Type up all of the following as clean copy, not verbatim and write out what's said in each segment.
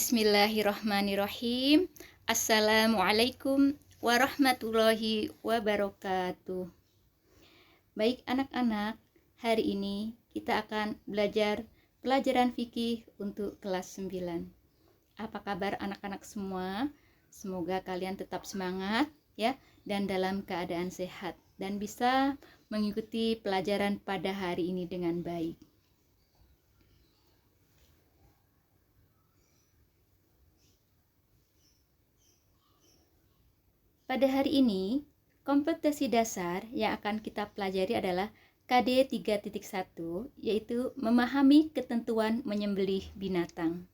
Bismillahirrahmanirrahim. Assalamualaikum warahmatullahi wabarakatuh. Baik anak-anak, hari ini kita akan belajar pelajaran fikih untuk kelas 9. Apa kabar anak-anak semua? Semoga kalian tetap semangat ya dan dalam keadaan sehat dan bisa mengikuti pelajaran pada hari ini dengan baik. Pada hari ini, kompetensi dasar yang akan kita pelajari adalah KD 3.1, yaitu memahami ketentuan menyembelih binatang.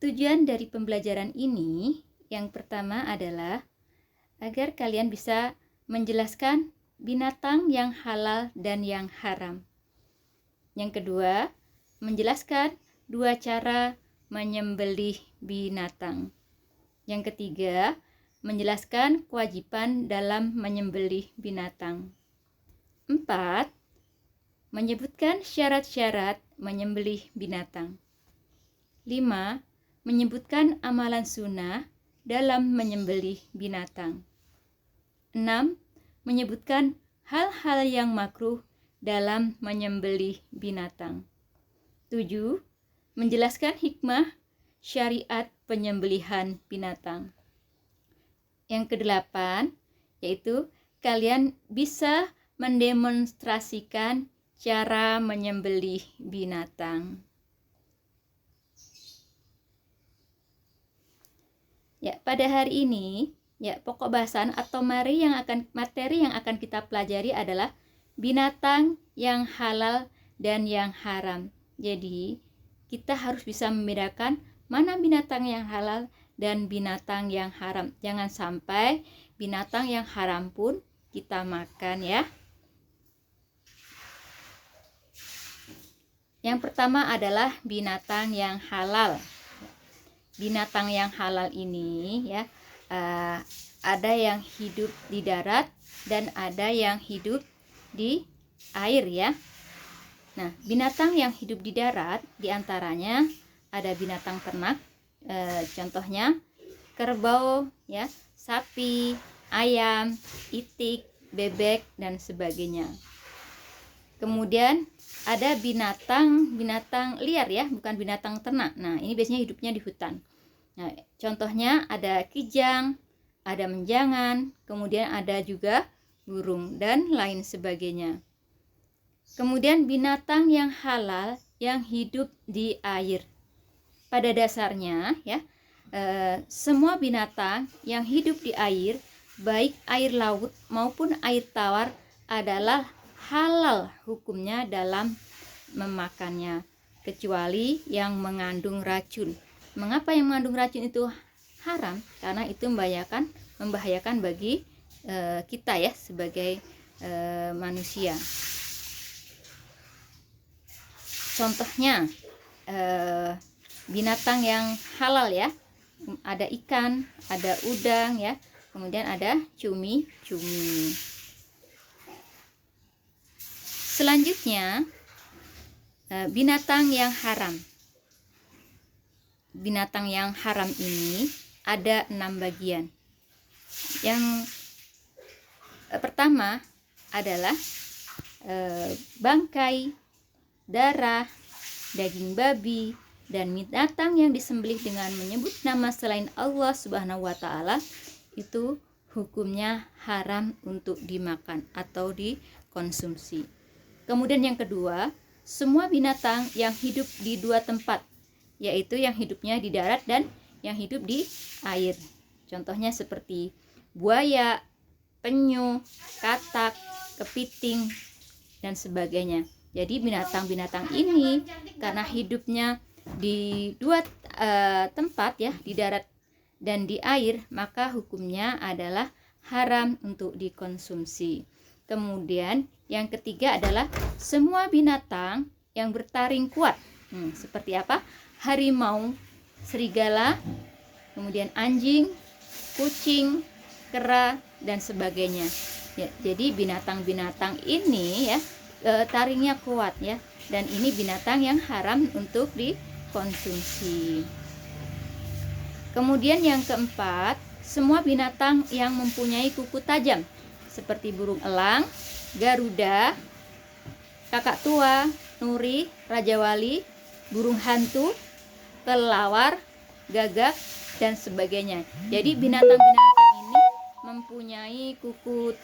Tujuan dari pembelajaran ini yang pertama adalah agar kalian bisa menjelaskan binatang yang halal dan yang haram. Yang kedua, menjelaskan dua cara menyembelih binatang. Yang ketiga, menjelaskan kewajiban dalam menyembelih binatang. 4. Menyebutkan syarat-syarat menyembelih binatang. 5. Menyebutkan amalan sunnah dalam menyembelih binatang. 6. Menyebutkan hal-hal yang makruh dalam menyembelih binatang. 7. Menjelaskan hikmah syariat penyembelihan binatang. Yang kedelapan, yaitu kalian bisa mendemonstrasikan cara menyembelih binatang. Ya, pada hari ini, ya pokok bahasan atau materi yang akan kita pelajari adalah binatang yang halal dan yang haram. Jadi, kita harus bisa membedakan mana binatang yang halal dan binatang yang haram. Jangan sampai binatang yang haram pun kita makan ya. Yang pertama adalah binatang yang halal. Binatang yang halal ini ya ada yang hidup di darat dan ada yang hidup di air ya. Nah, binatang yang hidup di darat diantaranya ada binatang ternak, contohnya kerbau, ya, sapi, ayam, itik, bebek dan sebagainya. Kemudian ada binatang liar ya, bukan binatang ternak. Nah, ini biasanya hidupnya di hutan. Nah, contohnya ada kijang, ada menjangan, kemudian ada juga burung dan lain sebagainya. Kemudian binatang yang halal yang hidup di air. Pada dasarnya ya, semua binatang yang hidup di air, baik air laut maupun air tawar adalah halal hukumnya dalam memakannya, kecuali yang mengandung racun. Mengapa yang mengandung racun itu haram? Karena itu membahayakan bagi kita ya sebagai manusia. Contohnya binatang yang halal ya, ada ikan, ada udang ya, kemudian ada cumi-cumi. Selanjutnya binatang yang haram. Binatang yang haram ini ada 6 bagian. Yang pertama adalah bangkai, darah, daging babi, dan binatang yang disembelih dengan menyebut nama selain Allah Subhanahu wa Ta'ala itu hukumnya haram untuk dimakan atau dikonsumsi. Kemudian yang kedua, semua binatang yang hidup di dua tempat, yaitu yang hidupnya di darat dan yang hidup di air. Contohnya seperti buaya, penyu, katak, kepiting, dan sebagainya. Jadi binatang-binatang ini karena hidupnya di dua tempat ya, di darat dan di air, maka hukumnya adalah haram untuk dikonsumsi. Kemudian yang ketiga adalah semua binatang yang bertaring kuat. Seperti apa? Harimau, serigala, kemudian anjing, kucing, kera dan sebagainya. Ya, jadi binatang-binatang ini ya taringnya kuat ya, dan ini binatang yang haram untuk dikonsumsi. Kemudian yang keempat, semua binatang yang mempunyai kuku tajam seperti burung elang, garuda, kakak tua, nuri, raja wali, burung hantu, kelelawar, gagak, dan sebagainya. Jadi binatang-binatang ini mempunyai kuku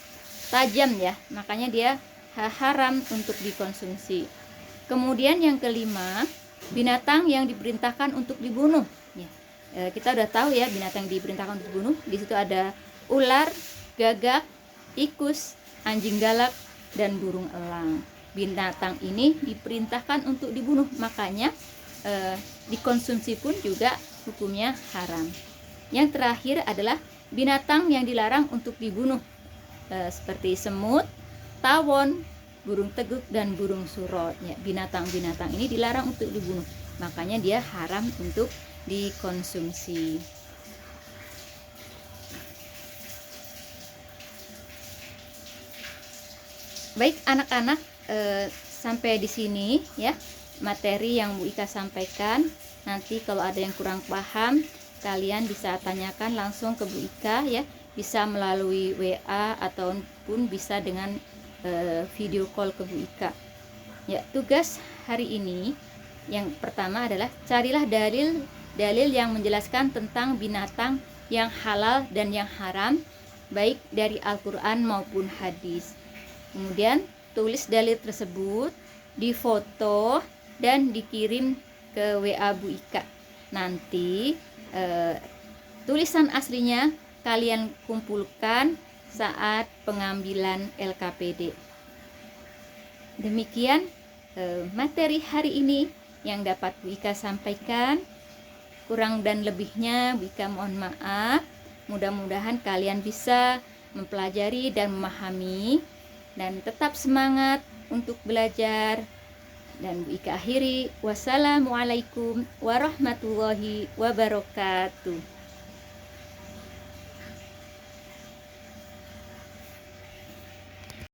tajam ya, makanya dia haram untuk dikonsumsi. Kemudian yang kelima, binatang yang diperintahkan untuk dibunuh. Kita udah tahu ya binatang yang diperintahkan untuk dibunuh. Di situ ada ular, gagak, tikus, anjing galak, dan burung elang. Binatang ini diperintahkan untuk dibunuh, makanya dikonsumsi pun juga hukumnya haram. Yang terakhir adalah binatang yang dilarang untuk dibunuh, seperti semut, tawon, burung teguk, dan burung surot. Ya, binatang-binatang ini dilarang untuk dibunuh, makanya dia haram untuk dikonsumsi. Baik anak-anak, sampai di sini ya materi yang Bu Ika sampaikan. Nanti kalau ada yang kurang paham, kalian bisa tanyakan langsung ke Bu Ika ya, bisa melalui WA ataupun bisa dengan video call ke Bu Ika. Ya, tugas hari ini yang pertama adalah carilah dalil yang menjelaskan tentang binatang yang halal dan yang haram, baik dari Al-Quran maupun hadis. Kemudian tulis dalil tersebut, difoto, dan dikirim ke WA Bu Ika. Nanti tulisan aslinya kalian kumpulkan saat pengambilan LKPD. Demikian materi hari ini yang dapat Bu Ika sampaikan. Kurang dan lebihnya Bu Ika mohon maaf. Mudah-mudahan kalian bisa mempelajari dan memahami, dan tetap semangat untuk belajar. Dan Bu Ika akhiri, wassalamualaikum warahmatullahi wabarakatuh.